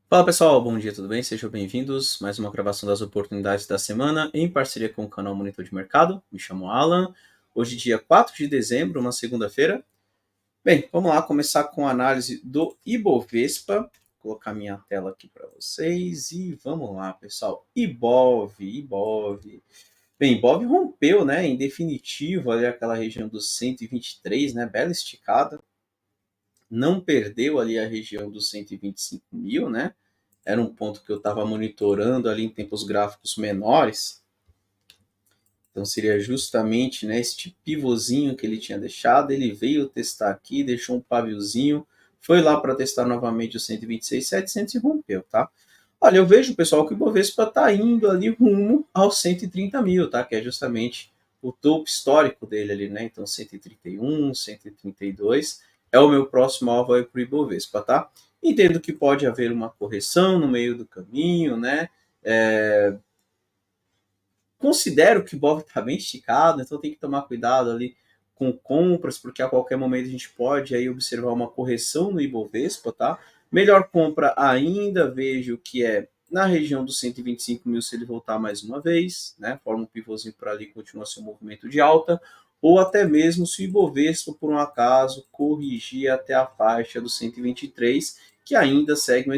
Fala pessoal, bom dia, tudo bem? Sejam bem-vindos. Mais uma gravação das oportunidades da semana em parceria com o canal Monitor de Mercado. Me chamo Alan. Hoje, dia 4 de dezembro, uma segunda-feira. Bem, vamos lá começar com a análise do Ibovespa. Vou colocar minha tela aqui para vocês e vamos lá, pessoal. Ibov. Bem, Ibov rompeu, né, em definitivo ali aquela região dos 123, né, bela esticada. Não perdeu ali a região dos 125 mil, né? Era um ponto que eu estava monitorando ali em tempos gráficos menores. Então seria justamente, né, este pivôzinho que ele tinha deixado. Ele veio testar aqui, deixou um paviozinho, foi lá para testar novamente o 126.700 e rompeu, tá? Olha, eu vejo, pessoal, que o Bovespa está indo ali rumo aos 130 mil, tá? Que é justamente o topo histórico dele ali, né? Então 131, 132 é o meu próximo alvo aí para o Ibovespa, tá? Entendo que pode haver uma correção no meio do caminho, né? Considero que o Ibov está bem esticado, então tem que tomar cuidado ali com compras, porque a qualquer momento a gente pode aí observar uma correção no Ibovespa, tá? Melhor compra ainda, vejo que é na região dos 125 mil se ele voltar mais uma vez, né? Forma um pivôzinho para ali, continua seu movimento de alta, ou até mesmo se o Ibovespa, por um acaso, corrigir até a faixa dos 123, que ainda segue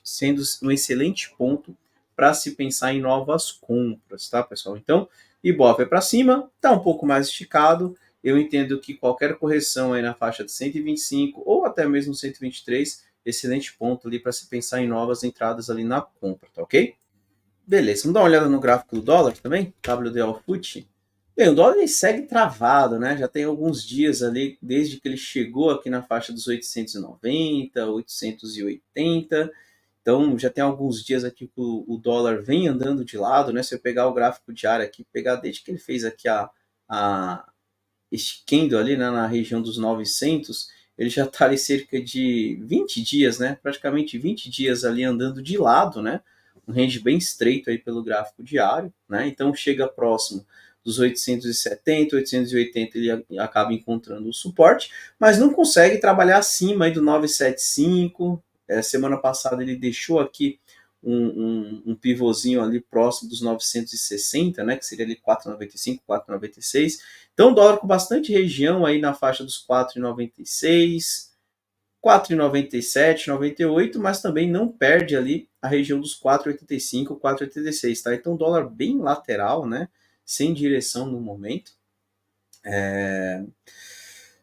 sendo um excelente ponto para se pensar em novas compras, tá, pessoal? Então, Ibov é para cima, está um pouco mais esticado. Eu entendo que qualquer correção aí na faixa de 125 ou até mesmo 123, excelente ponto ali para se pensar em novas entradas ali na compra, tá ok? Beleza, vamos dar uma olhada no gráfico do dólar também, WDO FUT. Bem, o dólar ele segue travado, né? Já tem alguns dias ali, desde que ele chegou aqui na faixa dos 890, 880. Então, já tem alguns dias aqui que o dólar vem andando de lado, né? Se eu pegar o gráfico diário aqui, pegar desde que ele fez aqui a este candle ali, né, na região dos 900, ele já está ali cerca de 20 dias, né? Praticamente 20 dias ali andando de lado, né? Um range bem estreito aí pelo gráfico diário, né? Então, chega próximo dos 870, 880, ele acaba encontrando o suporte, mas não consegue trabalhar acima aí do 975. Semana passada ele deixou aqui um pivôzinho ali próximo dos 960, né, que seria ali 4,95, 4,96. Então, dólar com bastante região aí na faixa dos 4,96, 4,97, 98, mas também não perde ali a região dos 4,85, 4,86, tá? Então, dólar bem lateral, né, sem direção no momento.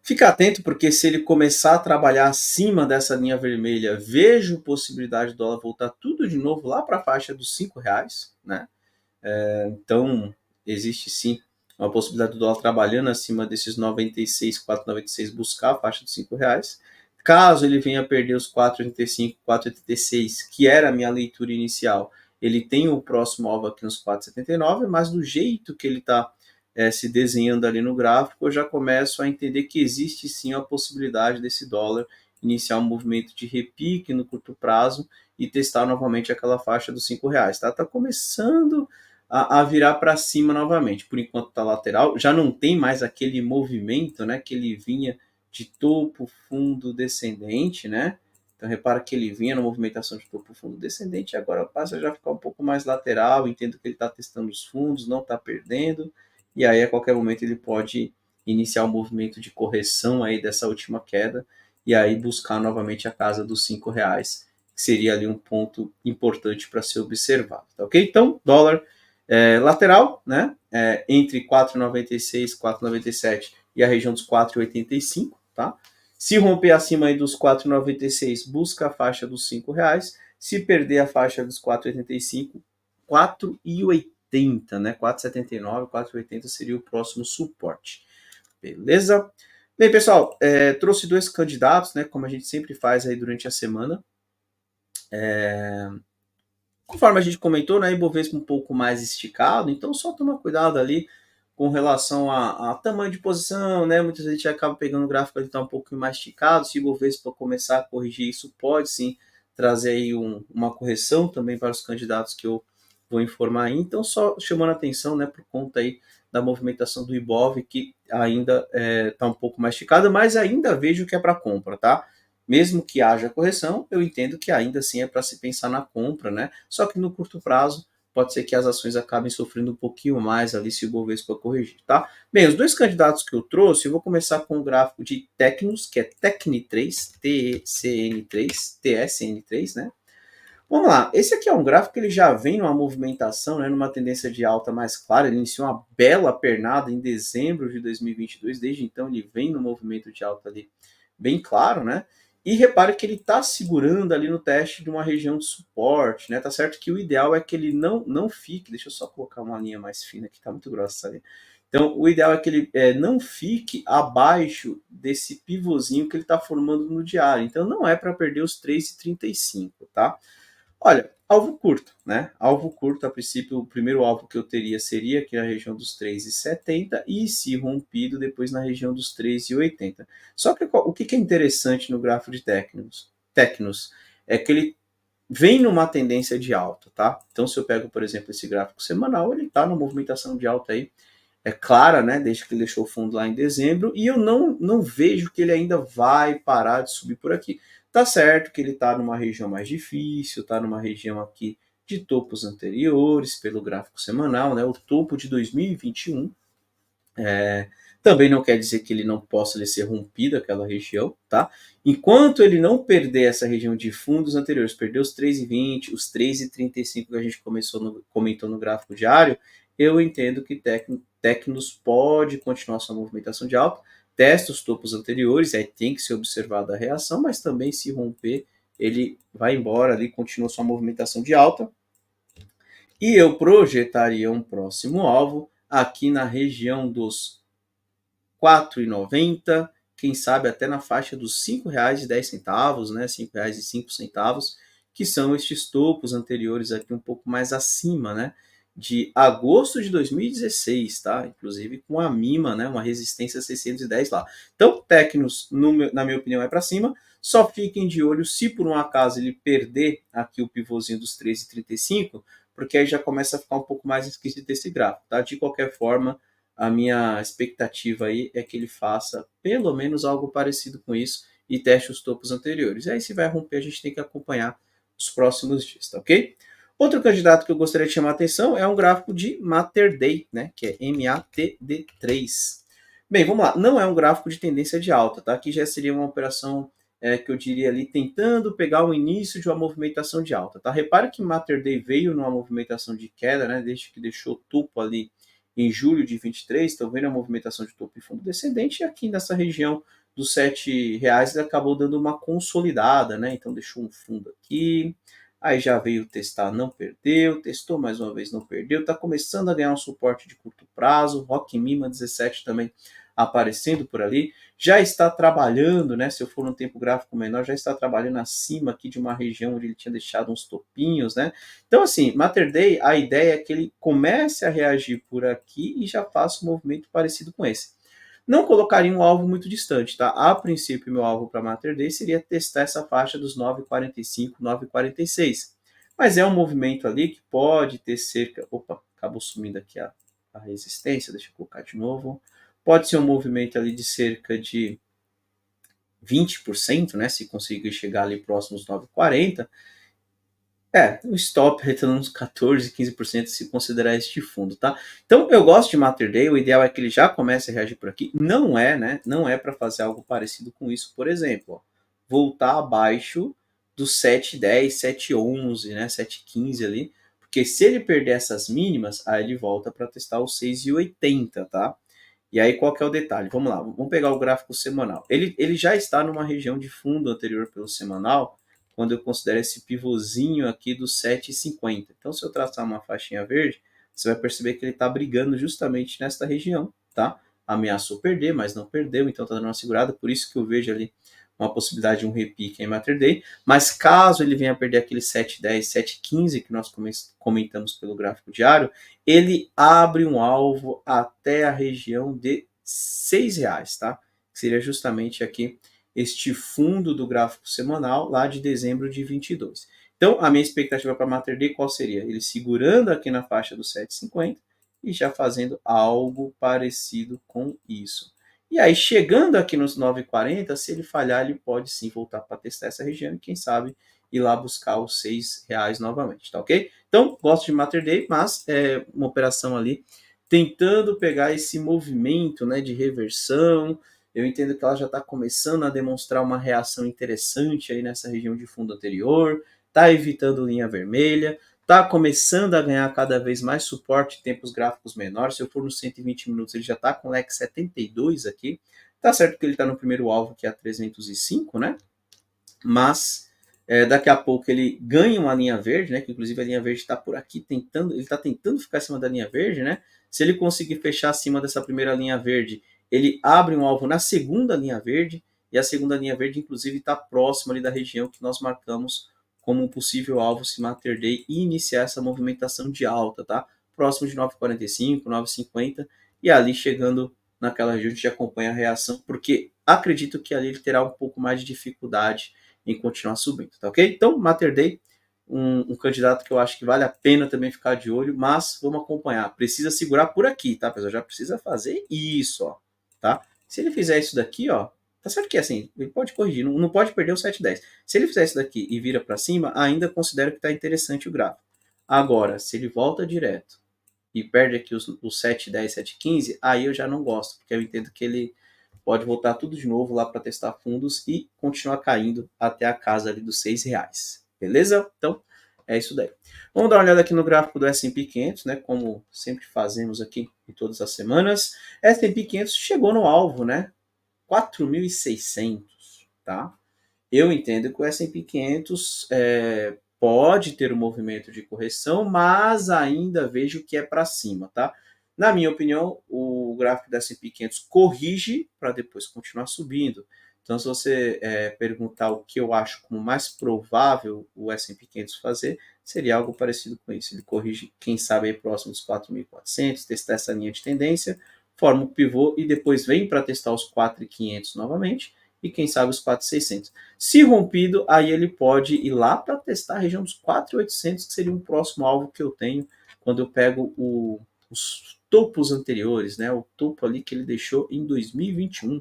Fica atento, porque se ele começar a trabalhar acima dessa linha vermelha, vejo possibilidade do dólar voltar tudo de novo lá para a faixa dos R$ 5, né? Então, existe sim uma possibilidade do dólar trabalhando acima desses 96, 4,96, buscar a faixa dos R$ 5. Caso ele venha a perder os 4,85, 4,86, que era a minha leitura inicial, ele tem o próximo alvo aqui nos 4,79, mas do jeito que ele está se desenhando ali no gráfico, eu já começo a entender que existe sim a possibilidade desse dólar iniciar um movimento de repique no curto prazo e testar novamente aquela faixa dos R$ 5. Tá começando a virar para cima novamente. Por enquanto está lateral, já não tem mais aquele movimento, né, que ele vinha de topo, fundo, descendente, né? Então repara que ele vinha na movimentação de topo, fundo, descendente, e agora passa a já ficar um pouco mais lateral. Entendo que ele está testando os fundos, não está perdendo, e aí a qualquer momento ele pode iniciar um movimento de correção aí dessa última queda, e aí buscar novamente a casa dos R$ 5, que seria ali um ponto importante para ser observado, tá ok? Então, dólar lateral, né? Entre 4,96, 4,97 e a região dos 4,85, tá? Se romper acima aí dos 4,96, busca a faixa dos R$ 5. Se perder a faixa dos 4,85, 4,80, né? 4,79, 4,80 seria o próximo suporte. Beleza? Bem, pessoal, trouxe dois candidatos, né? Como a gente sempre faz aí durante a semana. Conforme a gente comentou, né, Ibovespa um pouco mais esticado, então só toma cuidado ali com relação a tamanho de posição, né? Muitas vezes a gente acaba pegando o gráfico ali tá um pouco mais esticado. Se o Ibovespa começar a corrigir, isso pode sim trazer aí uma correção também para os candidatos que eu vou informar aí. Então, só chamando a atenção, né, por conta aí da movimentação do Ibov, que ainda está um pouco mais esticada, mas ainda vejo que é para compra, tá? mesmo que haja correção, eu entendo que ainda assim é para se pensar na compra, né? Só que no curto prazo, pode ser que as ações acabem sofrendo um pouquinho mais ali se o Bovespa corrigir, tá? Bem, os dois candidatos que eu trouxe, eu vou começar com o gráfico de Tecnos, que é Tecni3, TECN3, TSN3, né? Vamos lá, esse aqui é um gráfico que ele já vem numa movimentação, né, numa tendência de alta mais clara, ele iniciou uma bela pernada em dezembro de 2022, desde então ele vem no movimento de alta ali bem claro, né? E repare que ele está segurando ali no teste de uma região de suporte, né? Tá certo que o ideal é que ele não fique, deixa eu só colocar uma linha mais fina que tá muito grossa ali. Então, o ideal é que ele não fique abaixo desse pivôzinho que ele está formando no diário. Então, não é para perder os 3,35, tá? Olha, alvo curto, né? Alvo curto, a princípio, o primeiro alvo que eu teria seria aqui na região dos 3,70 e se rompido depois na região dos 3,80. Só que o que é interessante no gráfico de Tecnos é que ele vem numa tendência de alta, tá? Então, se eu pego, por exemplo, esse gráfico semanal, ele está numa movimentação de alta aí, é clara, né? Desde que ele deixou o fundo lá em dezembro, e eu não vejo que ele ainda vai parar de subir por aqui. Tá certo que ele está numa região mais difícil, está numa região aqui de topos anteriores, pelo gráfico semanal, né? O topo de 2021. Também não quer dizer que ele não possa ser rompido, aquela região, tá? Enquanto ele não perder essa região de fundos anteriores, perder os 3,20, os 3,35 que a gente comentou no gráfico diário, eu entendo que Tecnos pode continuar sua movimentação de alta, testa os topos anteriores, aí tem que ser observada a reação, mas também se romper, ele vai embora ali, continua sua movimentação de alta. E eu projetaria um próximo alvo aqui na região dos R$ 4,90, quem sabe até na faixa dos R$ 5,10, né? R$ 5,05, que são estes topos anteriores aqui um pouco mais acima, né? De agosto de 2016, tá? Inclusive com a mínima, né? Uma resistência 610 lá. Então, Tecnos, na minha opinião, é para cima. Só fiquem de olho se por um acaso ele perder aqui o pivôzinho dos 13,35, porque aí já começa a ficar um pouco mais esquisito esse gráfico, tá? De qualquer forma, a minha expectativa aí é que ele faça pelo menos algo parecido com isso e teste os topos anteriores. E aí, se vai romper, a gente tem que acompanhar os próximos dias, tá ok? Outro candidato que eu gostaria de chamar a atenção é um gráfico de Mater Day, né? Que é MATD3. Bem, vamos lá. Não é um gráfico de tendência de alta, tá? Aqui já seria uma operação que eu diria ali tentando pegar o início de uma movimentação de alta, tá? Repare que Mater Day veio numa movimentação de queda, né? Desde que deixou o topo ali em julho de 23, estão vendo a movimentação de topo e fundo descendente, e aqui nessa região dos R$ 7 ele acabou dando uma consolidada, né? Então deixou um fundo aqui, aí já veio testar, não perdeu, testou mais uma vez, não perdeu, está começando a ganhar um suporte de curto prazo, Rock Mima 17 também aparecendo por ali, já está trabalhando, né? Se eu for num tempo gráfico menor, já está trabalhando acima aqui de uma região onde ele tinha deixado uns topinhos, né? Então, assim, Mater Day, a ideia é que ele comece a reagir por aqui e já faça um movimento parecido com esse. Não colocaria um alvo muito distante, tá? A princípio, meu alvo para Mater Day seria testar essa faixa dos 9,45, 9,46. Mas é um movimento ali que pode ter cerca... Opa, acabou sumindo aqui a resistência, deixa eu colocar de novo. Pode ser um movimento ali de cerca de 20%, né? Se conseguir chegar ali próximo aos 9,40. O stop retornando uns 14, 15% se considerar este fundo, tá? Então, eu gosto de Mater Day, o ideal é que ele já comece a reagir por aqui. Não é, né? Não é para fazer algo parecido com isso, por exemplo, ó, voltar abaixo dos 7,10, 7,11, né? 7,15 ali, porque se ele perder essas mínimas, aí ele volta para testar os 6,80, tá? E aí, qual que é o detalhe? Vamos lá, vamos pegar o gráfico semanal. Ele já está numa região de fundo anterior pelo semanal, quando eu considero esse pivôzinho aqui do 7,50. Então, se eu traçar uma faixinha verde, você vai perceber que ele está brigando justamente nesta região, tá? Ameaçou perder, mas não perdeu, então está dando uma segurada, por isso que eu vejo ali uma possibilidade de um repique em Mater Day, mas caso ele venha a perder aquele 7,10, 7,15 que nós comentamos pelo gráfico diário, ele abre um alvo até a região de R$ 6, tá? Que seria justamente aqui este fundo do gráfico semanal lá de dezembro de 22. Então, a minha expectativa para Mater Day qual seria? Ele segurando aqui na faixa do 7,50 e já fazendo algo parecido com isso. E aí, chegando aqui nos 9,40, se ele falhar, ele pode sim voltar para testar essa região e quem sabe ir lá buscar os R$ 6 novamente, tá ok? Então, gosto de Mater Day, mas é uma operação ali tentando pegar esse movimento, né, de reversão. Eu entendo que ela já está começando a demonstrar uma reação interessante aí nessa região de fundo anterior, está evitando linha vermelha, está começando a ganhar cada vez mais suporte em tempos gráficos menores. Se eu for nos 120 minutos, ele já está com leque 72 aqui. Tá certo que ele está no primeiro alvo, que é a 305, né? Mas daqui a pouco ele ganha uma linha verde, né? Que inclusive a linha verde está por aqui tentando, ele está tentando ficar acima da linha verde, né? Se ele conseguir fechar acima dessa primeira linha verde, ele abre um alvo na segunda linha verde, e a segunda linha verde, inclusive, está próxima ali da região que nós marcamos como um possível alvo se Mater Day e iniciar essa movimentação de alta, tá? Próximo de 9,45, 9,50, e ali chegando naquela região a gente acompanha a reação, porque acredito que ali ele terá um pouco mais de dificuldade em continuar subindo, tá ok? Então, Mater Day, um candidato que eu acho que vale a pena também ficar de olho, mas vamos acompanhar. Precisa segurar por aqui, tá, pessoal? Já precisa fazer isso, ó, tá? Se ele fizer isso daqui, ó, tá certo que assim, ele pode corrigir, não pode perder o 7,10. Se ele fizer isso daqui e vira para cima, ainda considero que tá interessante o gráfico. Agora, se ele volta direto e perde aqui os 7,10, 7,15, aí eu já não gosto, porque eu entendo que ele pode voltar tudo de novo lá para testar fundos e continuar caindo até a casa ali dos R$ 6. Beleza? Então, é isso daí. Vamos dar uma olhada aqui no gráfico do S&P 500, né? Como sempre fazemos aqui em todas as semanas. S&P 500 chegou no alvo, né? 4.600, tá? Eu entendo que o S&P 500 pode ter um movimento de correção, mas ainda vejo que é para cima, tá? Na minha opinião, o gráfico da S&P 500 corrige para depois continuar subindo. Então, se você perguntar o que eu acho como mais provável o S&P 500 fazer, seria algo parecido com isso. Ele corrige, quem sabe, aí próximo dos 4.400, testar essa linha de tendência, forma o pivô e depois vem para testar os 4.500 novamente e quem sabe os 4.600. Se rompido, aí ele pode ir lá para testar a região dos 4.800, que seria um próximo alvo que eu tenho quando eu pego os topos anteriores, né? O topo ali que ele deixou em 2021,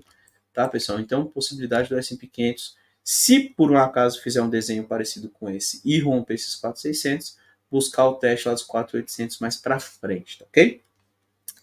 tá, pessoal? Então, possibilidade do S&P 500, se por um acaso fizer um desenho parecido com esse e romper esses 4.600, buscar o teste lá dos 4.800 mais para frente, tá ok?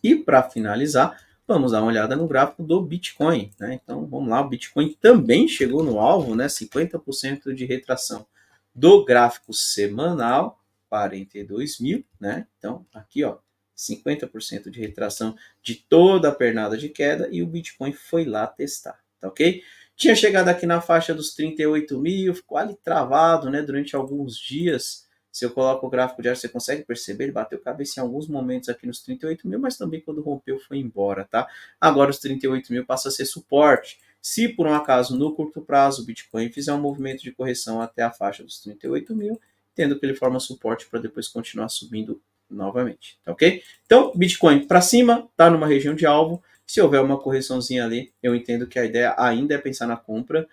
E para finalizar, vamos dar uma olhada no gráfico do Bitcoin, né? Então, vamos lá, o Bitcoin também chegou no alvo, né? 50% de retração do gráfico semanal, 42 mil, né? Então, aqui, ó, 50% de retração de toda a pernada de queda e o Bitcoin foi lá testar, tá ok? Tinha chegado aqui na faixa dos 38 mil, ficou ali travado, né? Durante alguns dias. Se eu coloco o gráfico diário, você consegue perceber, ele bateu cabeça em alguns momentos aqui nos 38 mil, mas também quando rompeu foi embora, tá? Agora os 38 mil passa a ser suporte. Se por um acaso no curto prazo o Bitcoin fizer um movimento de correção até a faixa dos 38 mil, tendo que ele forma suporte para depois continuar subindo novamente, tá ok? Então, Bitcoin para cima, tá numa região de alvo. Se houver uma correçãozinha ali, eu entendo que a ideia ainda é pensar na compra.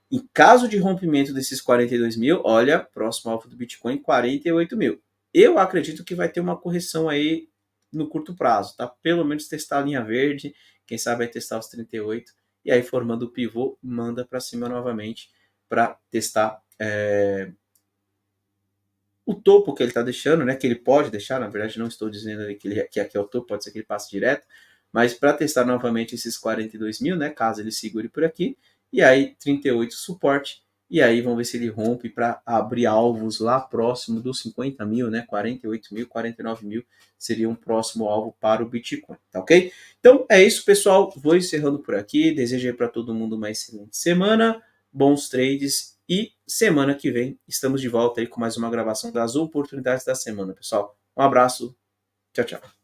Em caso de rompimento desses 42 mil, olha, próximo alvo do Bitcoin, 48 mil. Eu acredito que vai ter uma correção aí no curto prazo, tá? Pelo menos testar a linha verde, quem sabe vai testar os 38, e aí formando o pivô, manda para cima novamente para testar o topo que ele está deixando, né? Que ele pode deixar, na verdade não estou dizendo que aqui é o topo, pode ser que ele passe direto, mas para testar novamente esses 42 mil, né? Caso ele segure por aqui, e aí 38 suporte, e aí vamos ver se ele rompe para abrir alvos lá próximo dos 50 mil, né? 48 mil, 49 mil seria um próximo alvo para o Bitcoin, tá ok? Então é isso, pessoal. Vou encerrando por aqui. Desejo para todo mundo uma excelente semana, bons trades e semana que vem estamos de volta aí com mais uma gravação das oportunidades da semana, pessoal. Um abraço. Tchau, tchau.